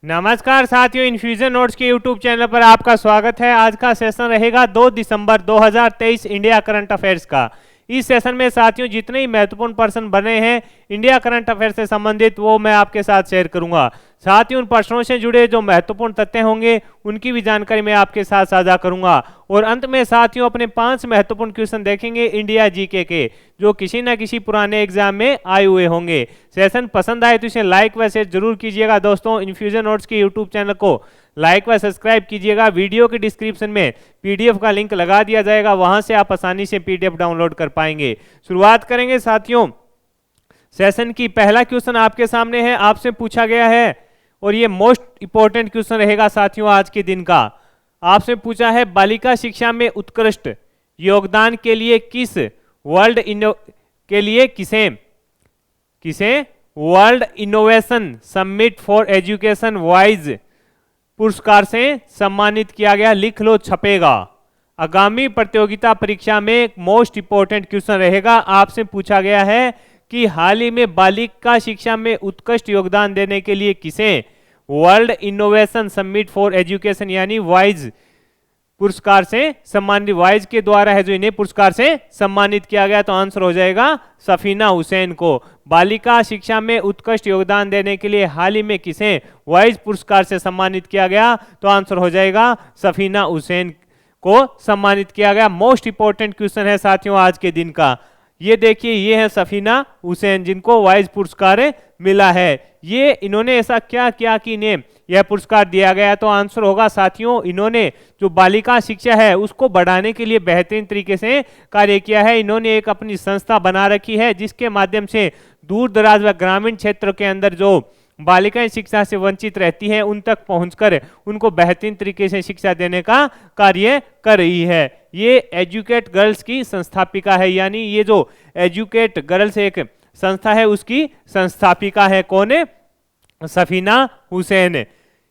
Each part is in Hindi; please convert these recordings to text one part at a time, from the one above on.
नमस्कार साथियों, इन्फ्यूजन नोट्स के यूट्यूब चैनल पर आपका स्वागत है। आज का सेशन रहेगा 2 दिसंबर 2023 इंडिया करंट अफेयर्स का। इस सेशन में साथियों जितने ही महत्वपूर्ण प्रश्न बने हैं इंडिया करंट अफेयर से संबंधित वो मैं आपके साथ शेयर करूंगा। साथ ही उन प्रश्नों से जुड़े जो महत्वपूर्ण तथ्य होंगे उनकी भी जानकारी मैं आपके साथ साझा करूंगा। और अंत में साथियों अपने 5 महत्वपूर्ण क्वेश्चन देखेंगे इंडिया जीके के, जो किसी न किसी पुराने एग्जाम में आए हुए होंगे। सेशन पसंद आए तो इसे लाइक व शेयर जरूर कीजिएगा दोस्तों। इन्फ्यूजन नोट्स के यूट्यूब चैनल को लाइक व सब्सक्राइब कीजिएगा। वीडियो के डिस्क्रिप्शन में पीडीएफ का लिंक लगा दिया जाएगा, वहां से आप आसानी से पीडीएफ डाउनलोड कर पाएंगे। शुरुआत करेंगे साथियों सेशन की। पहला क्वेश्चन आपके सामने है, आपसे पूछा गया है और ये मोस्ट इंपॉर्टेंट क्वेश्चन रहेगा साथियों आज के दिन का। आपसे पूछा है बालिका शिक्षा में उत्कृष्ट योगदान के लिए किसे world innovation summit for education wise पुरस्कार से सम्मानित किया गया? लिख लो, छपेगा। आगामी प्रतियोगिता परीक्षा में एक मोस्ट इंपॉर्टेंट क्वेश्चन रहेगा। आपसे पूछा गया है कि हाल ही में बालिका शिक्षा में उत्कृष्ट योगदान देने के लिए किसे world innovation summit for education यानी वाइज पुरस्कार से सम्मानित, वाइज के द्वारा है जो इन्हें पुरस्कार से सम्मानित किया गया। तो आंसर हो जाएगा सफीना हुसैन को। बालिका शिक्षा में उत्कृष्ट योगदान देने के लिए हाल ही में किसे वाइज पुरस्कार से सम्मानित किया गया? तो आंसर हो जाएगा सफीना हुसैन को सम्मानित किया गया। मोस्ट इंपॉर्टेंट क्वेश्चन है साथियों आज के दिन का। ये देखिए, ये है सफीना हुसैन जिनको वाइज पुरस्कार मिला है। ये इन्होंने ऐसा क्या किया कि इन्हें यह पुरस्कार दिया गया? तो आंसर होगा साथियों, इन्होंने जो बालिका शिक्षा है उसको बढ़ाने के लिए बेहतरीन तरीके से कार्य किया है। इन्होंने एक अपनी संस्था बना रखी है जिसके माध्यम से दूर दराज व ग्रामीण क्षेत्र के अंदर जो बालिकाएं शिक्षा से वंचित रहती हैं उन तक पहुंचकर उनको बेहतरीन तरीके से शिक्षा देने का कार्य कर रही है। ये एजुकेट गर्ल्स की संस्थापिका है, यानी ये जो एजुकेट गर्ल्स एक संस्था है उसकी संस्थापिका है। कौन है? सफीना हुसैन।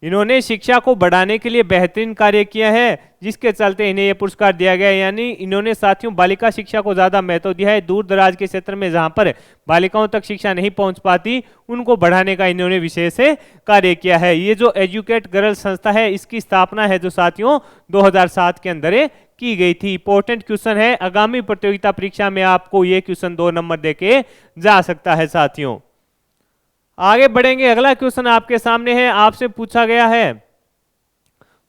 इन्होंने शिक्षा को बढ़ाने के लिए बेहतरीन कार्य किया है जिसके चलते इन्हें यह पुरस्कार दिया गया। यानी इन्होंने साथियों बालिका शिक्षा को ज्यादा महत्व दिया है। दूर दराज के क्षेत्र में जहां पर बालिकाओं तक शिक्षा नहीं पहुंच पाती उनको बढ़ाने का इन्होंने विशेष कार्य किया है। ये जो एजुकेट गर्ल्स संस्था है इसकी स्थापना है जो साथियों 2007 के अंदर की गई थी। इंपॉर्टेंट क्वेश्चन है, आगामी प्रतियोगिता परीक्षा में आपको ये क्वेश्चन 2 नंबर देके जा सकता है साथियों। आगे बढ़ेंगे, अगला क्वेश्चन आपके सामने है। आपसे पूछा गया है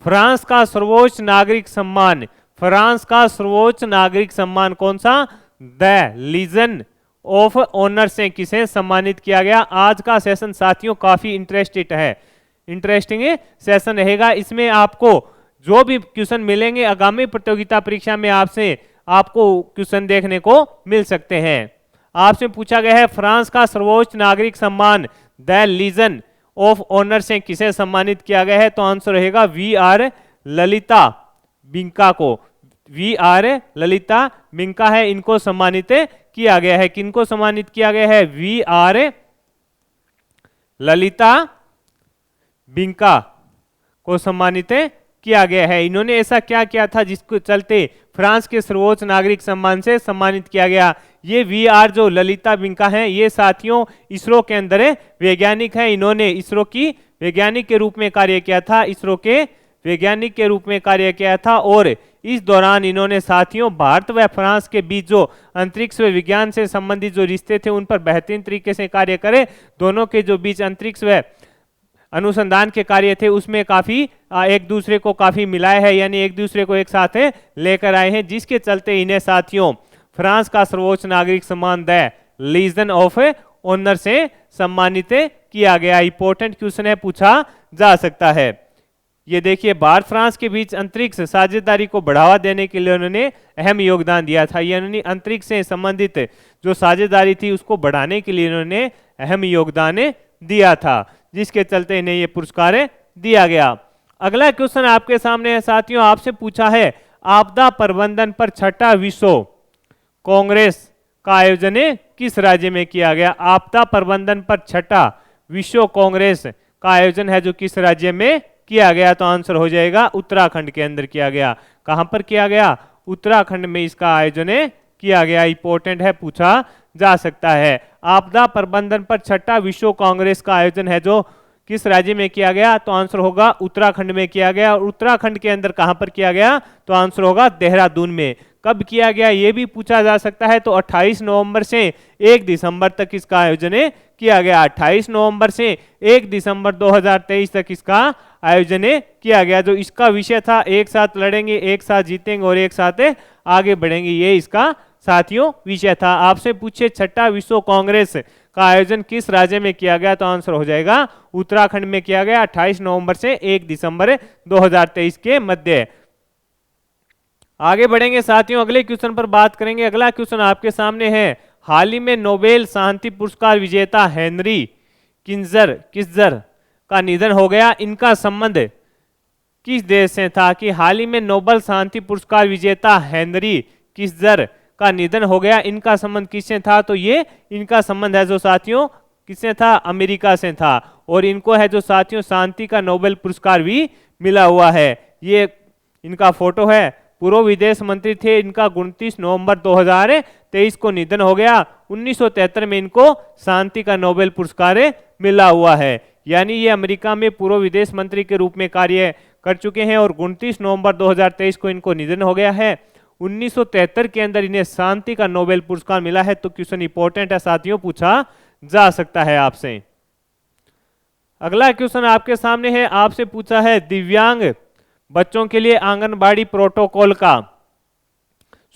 फ्रांस का सर्वोच्च नागरिक सम्मान, फ्रांस का सर्वोच्च नागरिक सम्मान कौन सा? द लीजन ऑफ ऑनर से किसे सम्मानित किया गया? आज का सेशन साथियों काफी इंटरेस्टिंग सेशन रहेगा। इसमें आपको जो भी क्वेश्चन मिलेंगे आगामी प्रतियोगिता परीक्षा में आपको क्वेश्चन देखने को मिल सकते हैं। आपसे पूछा गया है फ्रांस का सर्वोच्च नागरिक सम्मान द लीजन ऑफ ऑनर से किसे सम्मानित किया गया है? तो आंसर रहेगा वी.आर. ललिता बिंका को। वी.आर. ललिता बिंका है, इनको सम्मानित किया गया है। किनको सम्मानित किया गया है? वी.आर. ललिता बिंका को सम्मानित किया गया है। इन्होंने ऐसा क्या किया था जिसको चलते फ्रांस के सर्वोच्च नागरिक सम्मान से सम्मानित किया गया? ये वी.आर. जो ललिता बिंका हैं ये साथियों इसरो के अंदर वैज्ञानिक हैं। इन्होंने इसरो की वैज्ञानिक के रूप में कार्य किया था, इसरो के वैज्ञानिक के रूप में कार्य किया था। और इस दौरान इन्होंने साथियों भारत व फ्रांस के बीच जो अंतरिक्ष व विज्ञान से संबंधित जो रिश्ते थे उन पर बेहतरीन तरीके से कार्य करे। दोनों के जो बीच अंतरिक्ष व अनुसंधान के कार्य थे उसमें काफी एक दूसरे को काफी मिलाए है, यानी एक दूसरे को एक साथ लेकर आए हैं, जिसके चलते इन्हें साथियों फ्रांस का सर्वोच्च नागरिक सम्मान द लीजन ऑफ ऑनर से सम्मानित किया गया। इंपॉर्टेंट क्वेश्चन है, पूछा जा सकता है। ये देखिए, भारत फ्रांस के बीच अंतरिक्ष साझेदारी को बढ़ावा देने के लिए उन्होंने अहम योगदान दिया था। यानी अंतरिक्ष से संबंधित जो साझेदारी थी उसको बढ़ाने के लिए उन्होंने अहम योगदान दिया था, जिसके चलते इन्हें यह पुरस्कार दिया गया। अगला क्वेश्चन आपके सामने है साथियों। आपसे पूछा है आपदा प्रबंधन पर 6ठा विश्व कांग्रेस का आयोजन किस राज्य में किया गया? आपदा प्रबंधन पर 6ठा विश्व कांग्रेस का आयोजन है जो किस राज्य में किया गया? तो आंसर हो जाएगा उत्तराखंड के अंदर किया गया। कहां पर किया गया? उत्तराखंड में इसका आयोजन किया गया। इंपॉर्टेंट है, पूछा जा सकता है। आपदा प्रबंधन पर 6ठा विश्व कांग्रेस का आयोजन है जो किस राज्य में किया गया, तो आंसर होगा उत्तराखंड में किया गया। और उत्तराखंड के अंदर कहां पर किया गया, तो आंसर होगा देहरादून में। कब किया गया ये भी पूछा जा सकता है, तो 28 नवंबर से 1 दिसंबर तक इसका आयोजन किया गया। 28 नवंबर से 1 दिसंबर 2023 तक इसका आयोजन किया गया। जो इसका विषय था, एक साथ लड़ेंगे, एक साथ जीतेंगे और एक साथ आगे बढ़ेंगे, ये इसका साथियों विषय था। आपसे पूछे छठा विश्व कांग्रेस का आयोजन किस राज्य में किया गया, तो आंसर हो जाएगा उत्तराखंड में किया गया 28 नवंबर से 1 दिसंबर 2023 के मध्य। आगे बढ़ेंगे साथियों, अगले क्वेश्चन पर बात करेंगे। अगला क्वेश्चन आपके सामने है, हाल ही में नोबेल शांति पुरस्कार विजेता हेनरी किस्जर का निधन हो गया। इनका संबंध किस देश से था, कि हाल ही में नोबेल शांति पुरस्कार विजेता हेनरी किस्जर का निधन हो गया, इनका संबंध किससे था, तो ये इनका संबंध है जो साथियों किससे था, अमेरिका से था। और इनको है जो साथियों शांति का नोबेल पुरस्कार भी मिला हुआ है। ये इनका फोटो है, पूर्व विदेश मंत्री थे, इनका 29 नवंबर 2023 को निधन हो गया। 1973 में इनको शांति का नोबेल पुरस्कार मिला हुआ है। यानी ये अमेरिका में पूर्व विदेश मंत्री के रूप में कार्य कर चुके हैं और 29 नवंबर 2023 को इनको निधन हो गया है। 1973 के अंदर इन्हें शांति का नोबेल पुरस्कार मिला है। तो क्वेश्चन इंपॉर्टेंट है साथियों, पूछा जा सकता है आपसे। अगला क्वेश्चन आपके सामने है, आपसे पूछा है दिव्यांग बच्चों के लिए आंगनबाड़ी प्रोटोकॉल का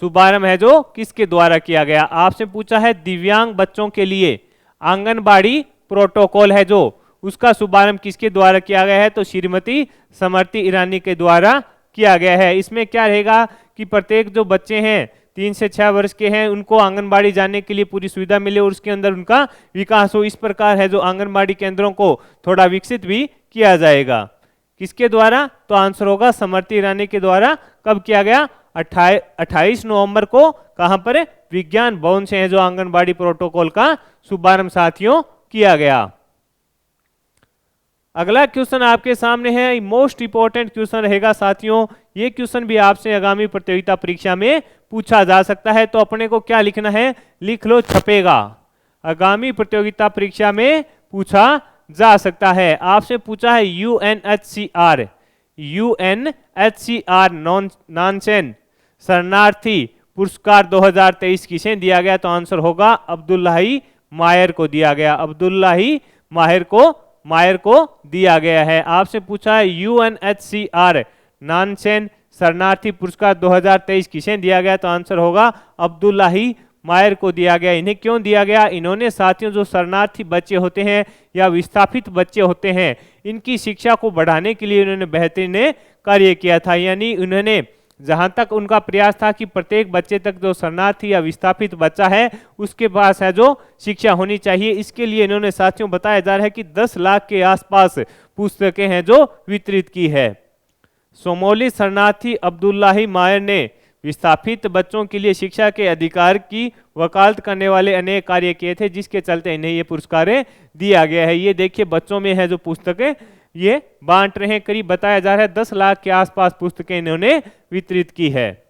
शुभारंभ है जो किसके द्वारा किया गया। आपसे पूछा है दिव्यांग बच्चों के लिए आंगनबाड़ी प्रोटोकॉल है जो, उसका शुभारंभ किसके द्वारा किया गया है, तो श्रीमती स्मृति ईरानी के द्वारा किया गया है। इसमें क्या रहेगा कि प्रत्येक जो बच्चे हैं 3 से 6 वर्ष के हैं, उनको आंगनबाड़ी जाने के लिए पूरी सुविधा मिले और उसके अंदर उनका विकास हो। इस प्रकार है जो आंगनबाड़ी केंद्रों को थोड़ा विकसित भी किया जाएगा। किसके द्वारा, तो आंसर होगा स्मृति ईरानी के द्वारा। कब किया गया, 28 नवंबर को। कहां पर, विज्ञान भवन से है जो आंगनबाड़ी प्रोटोकॉल का शुभारंभ साथियों किया गया। अगला क्वेश्चन आपके सामने है, मोस्ट इंपॉर्टेंट क्वेश्चन रहेगा साथियों। ये क्वेश्चन भी आपसे आगामी प्रतियोगिता परीक्षा में पूछा जा सकता है। तो अपने को क्या लिखना है, लिख लो छपेगा। आगामी प्रतियोगिता परीक्षा में पूछा जा सकता है। आपसे पूछा है यूएनएचसीआर नानसेन शरणार्थी पुरस्कार 2023 किसे दिया गया, तो आंसर होगा अब्दुल्लाही मायर को दिया गया। अब्दुल्लाही मायर को दिया गया है। आपसे पूछा है यूएनएचसीआर नानसेन शरणार्थी पुरस्कार 2023 किसे दिया गया, तो आंसर होगा अब्दुल्लाही मायर को दिया गया। इन्हें क्यों दिया गया, इन्होंने साथियों जो शरणार्थी बच्चे होते हैं या विस्थापित बच्चे होते हैं, इनकी शिक्षा को बढ़ाने के लिए इन्होंने बेहतरीन कार्य किया था। यानी उन्होंने जहां तक उनका प्रयास था कि प्रत्येक बच्चे तक जो शरणार्थी या विस्थापित बच्चा है उसके पास है जो शिक्षा होनी चाहिए। इसके लिए इन्होंने साथियों बताया जा रहा है कि 10 लाख के आसपास पुस्तकें हैं जो वितरित की है। सोमाली शरणार्थी अब्दुल्लाही मायर ने विस्थापित बच्चों के लिए शिक्षा के अधिकार की वकालत करने वाले अनेक कार्य किए थे, जिसके चलते इन्हें ये पुरस्कार दिया गया है। ये देखिए बच्चों में है जो पुस्तकें ये बांट रहे हैं, करीब बताया जा रहा है 10 लाख के आसपास पुस्तकें इन्होंने वितरित की है।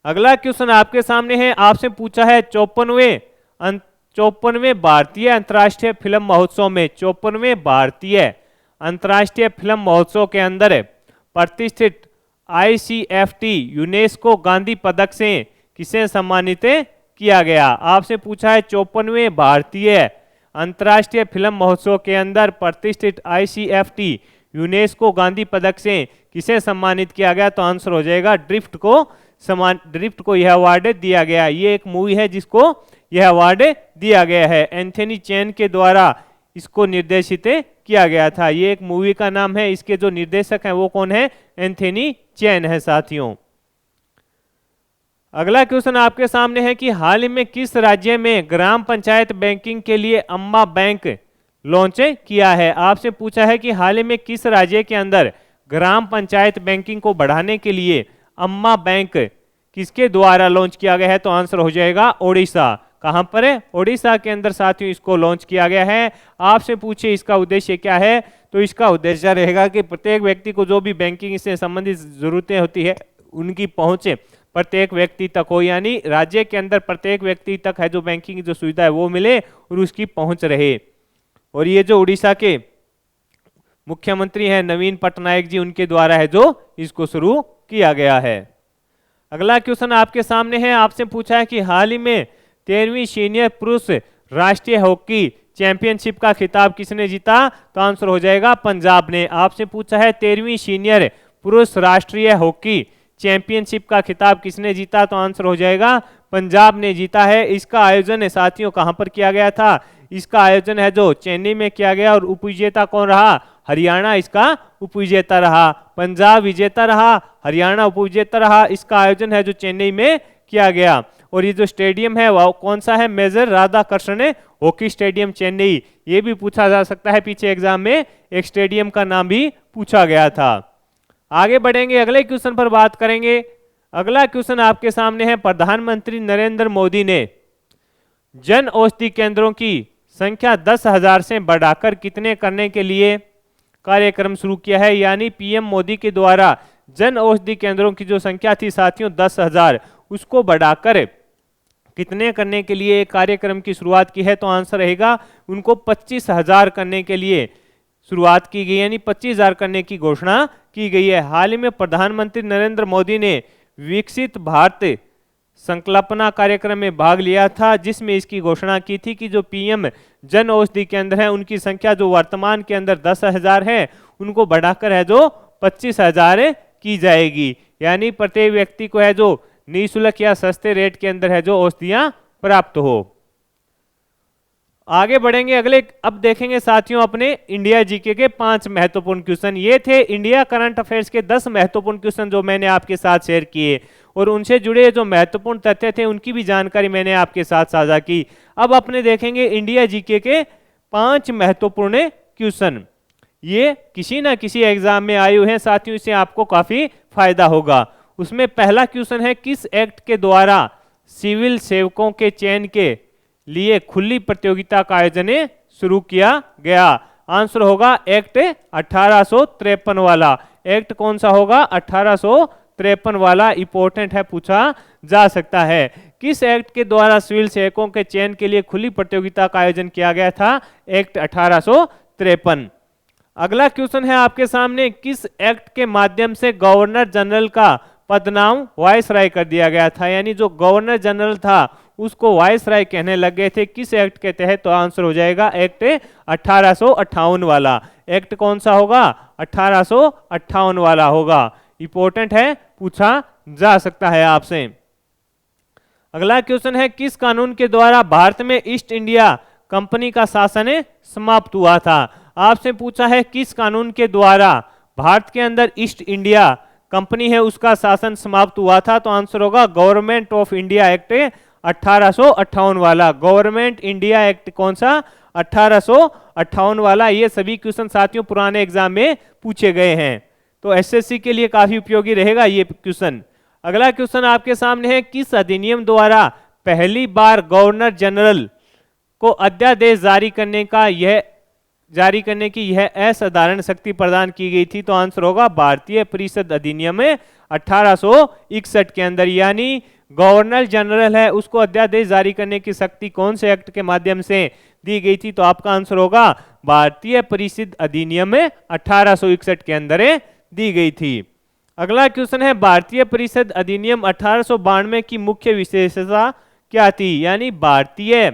अगला क्वेश्चन आपके सामने है, आपसे पूछा है 54वें भारतीय अंतर्राष्ट्रीय फिल्म महोत्सव में 54वें भारतीय अंतर्राष्ट्रीय फिल्म महोत्सव के अंदर प्रतिष्ठित ICFT यूनेस्को गांधी पदक से किसे सम्मानित किया गया। आपसे पूछा है 54वें भारतीय अंतर्राष्ट्रीय फिल्म महोत्सव के अंदर प्रतिष्ठित ICFT यूनेस्को गांधी पदक से किसे सम्मानित किया गया, तो आंसर हो जाएगा ड्रिफ्ट को यह अवार्ड दिया गया। ये एक मूवी है जिसको यह अवार्ड दिया गया है। एंथनी चैन के द्वारा इसको निर्देशित किया गया था। ये एक मूवी का नाम है, इसके जो निर्देशक हैं वो कौन है, एंथनी चैन है साथियों। अगला क्वेश्चन आपके सामने है कि हाल ही में किस राज्य में ग्राम पंचायत बैंकिंग के लिए अम्मा बैंक लॉन्च किया है। आपसे पूछा है कि हाल ही में किस राज्य के अंदर ग्राम पंचायत बैंकिंग को बढ़ाने के लिए अम्मा बैंक किसके द्वारा लॉन्च किया गया है, तो आंसर हो जाएगा ओडिशा। कहां पर है, ओडिशा के अंदर साथियों इसको लॉन्च किया गया है। आपसे पूछे इसका उद्देश्य क्या है, तो इसका उद्देश्य रहेगा कि प्रत्येक व्यक्ति को जो भी बैंकिंग से संबंधित जरूरतें होती है उनकी पहुंच प्रत्येक व्यक्ति तक हो, यानी राज्य के अंदर प्रत्येक व्यक्ति तक है जो बैंकिंग की जो सुविधा है वो मिले और उसकी पहुंच रहे। और ये जो उड़ीसा के मुख्यमंत्री हैं नवीन पटनायक जी, उनके द्वारा है जो इसको शुरू किया गया है। अगला क्वेश्चन आपके सामने है, आपसे पूछा है कि हाल ही में 13वीं सीनियर पुरुष राष्ट्रीय हॉकी चैंपियनशिप का खिताब किसने जीता? तो आंसर हो जाएगा पंजाब ने। आपसे पूछा है 13वीं सीनियर पुरुष राष्ट्रीय हॉकी चैंपियनशिप का खिताब किसने जीता? तो आंसर हो जाएगा पंजाब ने जीता है। इसका आयोजन साथियों कहां पर किया गया था? इसका आयोजन है जो चेन्नई में किया गया, और उपविजेता कौन रहा? हरियाणा इसका उपविजेता रहा। पंजाब विजेता रहा, हरियाणा उपविजेता रहा। इसका आयोजन है जो चेन्नई में किया गया। और ये जो स्टेडियम है वो कौन सा है? Major Radhakrishnan hockey stadium Chennai. ये भी पूछा जा सकता है, पीछे एग्जाम में एक स्टेडियम का नाम भी पूछा गया था। आगे बढ़ेंगे, अगले क्वेश्चन पर बात करेंगे। अगला क्वेश्चन आपके सामने है, प्रधानमंत्री नरेंद्र मोदी ने जन औषधि केंद्रों की संख्या 10,000 से बढ़ाकर कितने करने के लिए कार्यक्रम शुरू किया है? यानी पीएम मोदी के द्वारा जन औषधि केंद्रों की जो संख्या थी साथियों 10,000, उसको बढ़ाकर कितने करने के लिए कार्यक्रम की शुरुआत की है? तो आंसर रहेगा उनको 25,000 करने के लिए शुरुआत की गई, यानी 25,000 करने की घोषणा की गई है। हाल ही में प्रधानमंत्री नरेंद्र मोदी ने विकसित भारत संकल्पना कार्यक्रम में भाग लिया था, जिसमें इसकी घोषणा की थी कि जो पीएम जन औषधि केंद्र है उनकी संख्या जो वर्तमान के अंदर 10,000 है, उनको बढ़ाकर है जो 25,000 की जाएगी। यानी प्रत्येक व्यक्ति को है जो निःशुल्क या सस्ते रेट के अंदर है जो औषधियां प्राप्त हो। आगे बढ़ेंगे, अगले अब देखेंगे साथियों अपने इंडिया जीके के 5 महत्वपूर्ण क्वेश्चन। ये थे इंडिया करंट अफेयर्स के 10 महत्वपूर्ण क्वेश्चन जो मैंने आपके साथ शेयर किए, और उनसे जुड़े जो महत्वपूर्ण तथ्य थे उनकी भी जानकारी मैंने आपके साथ साझा की। अब अपने देखेंगे इंडिया जीके के 5 महत्वपूर्ण क्वेश्चन। ये किसी ना किसी एग्जाम में आए हुए हैं साथियों, इससे आपको काफी फायदा होगा। उसमें पहला क्वेश्चन है, किस एक्ट के द्वारा सिविल सेवकों के चयन के लिए खुली प्रतियोगिता का आयोजन शुरू किया गया? आंसर होगा एक्ट 1853 वाला। एक्ट कौन सा होगा? 1853 वाला। इंपॉर्टेंट है, पूछा जा सकता है। किस एक्ट के द्वारा सिविल सेवकों के चयन के लिए खुली प्रतियोगिता का आयोजन किया गया था? एक्ट 1853। अगला क्वेश्चन है आपके सामने, किस एक्ट के माध्यम से गवर्नर जनरल का पदनाम वायसराय कर दिया गया था? यानी जो गवर्नर जनरल था उसको वायसराय कहने लग गए थे, किस एक्ट के तहत? तो आंसर हो जाएगा एक्ट 1858 वाला। एक्ट कौन सा होगा? 1858 वाला होगा। इंपॉर्टेंट है, पूछा जा सकता है आपसे। अगला क्वेश्चन है, किस कानून के द्वारा भारत में ईस्ट इंडिया कंपनी का शासन समाप्त हुआ था? आपसे पूछा है किस कानून के द्वारा भारत के अंदर ईस्ट इंडिया कंपनी है उसका शासन समाप्त हुआ था? तो आंसर होगा गवर्नमेंट ऑफ इंडिया एक्ट 1858 वाला। गवर्नमेंट इंडिया एक्ट कौन सा? 1858 वाला। ये सभी क्वेश्चन साथियों पुराने एग्जाम में पूछे गए हैं, तो एसएससी के लिए काफी उपयोगी रहेगा ये क्वेश्चन। अगला क्वेश्चन आपके सामने है, किस अधिनियम द्वारा पहली बार गवर्नर जनरल को अध्यादेश जारी करने की यह असाधारण शक्ति प्रदान की गई थी? तो आंसर होगा भारतीय परिषद अधिनियम 1861 के अंदर। यानी गवर्नर जनरल है उसको अध्यादेश जारी करने की शक्ति कौन से एक्ट के माध्यम से दी गई थी? तो आपका आंसर होगा भारतीय परिषद अधिनियम 1861 के अंदर दी गई थी। अगला क्वेश्चन है, भारतीय परिषद अधिनियम 1892 की मुख्य विशेषता क्या थी? यानी भारतीय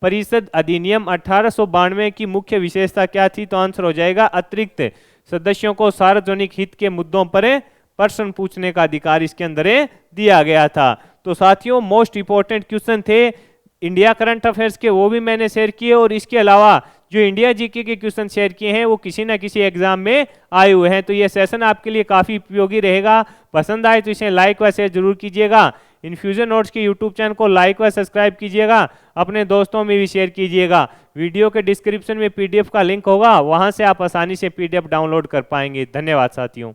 परिषद अधिनियम 1892 की मुख्य विशेषता क्या थी? तो आंसर हो जाएगा अतिरिक्त सदस्यों को सार्वजनिक हित के मुद्दों पर प्रश्न पूछने का अधिकार इसके अंदर दिया गया था। तो साथियों मोस्ट इंपॉर्टेंट क्वेश्चन थे इंडिया करंट अफेयर्स के, वो भी मैंने शेयर किए, और इसके अलावा जो इंडिया जीके के क्वेश्चन शेयर किए हैं वो किसी ना किसी एग्जाम में आए हुए हैं। तो ये सेशन आपके लिए काफी उपयोगी रहेगा। पसंद आए तो इसे लाइक व शेयर जरूर कीजिएगा। इन्फ्यूजन नोट्स के यूट्यूब चैनल को लाइक व सब्सक्राइब कीजिएगा, अपने दोस्तों में भी शेयर कीजिएगा। वीडियो के डिस्क्रिप्शन में पीडीएफ का लिंक होगा, वहां से आप आसानी से पीडीएफ डाउनलोड कर पाएंगे। धन्यवाद साथियों।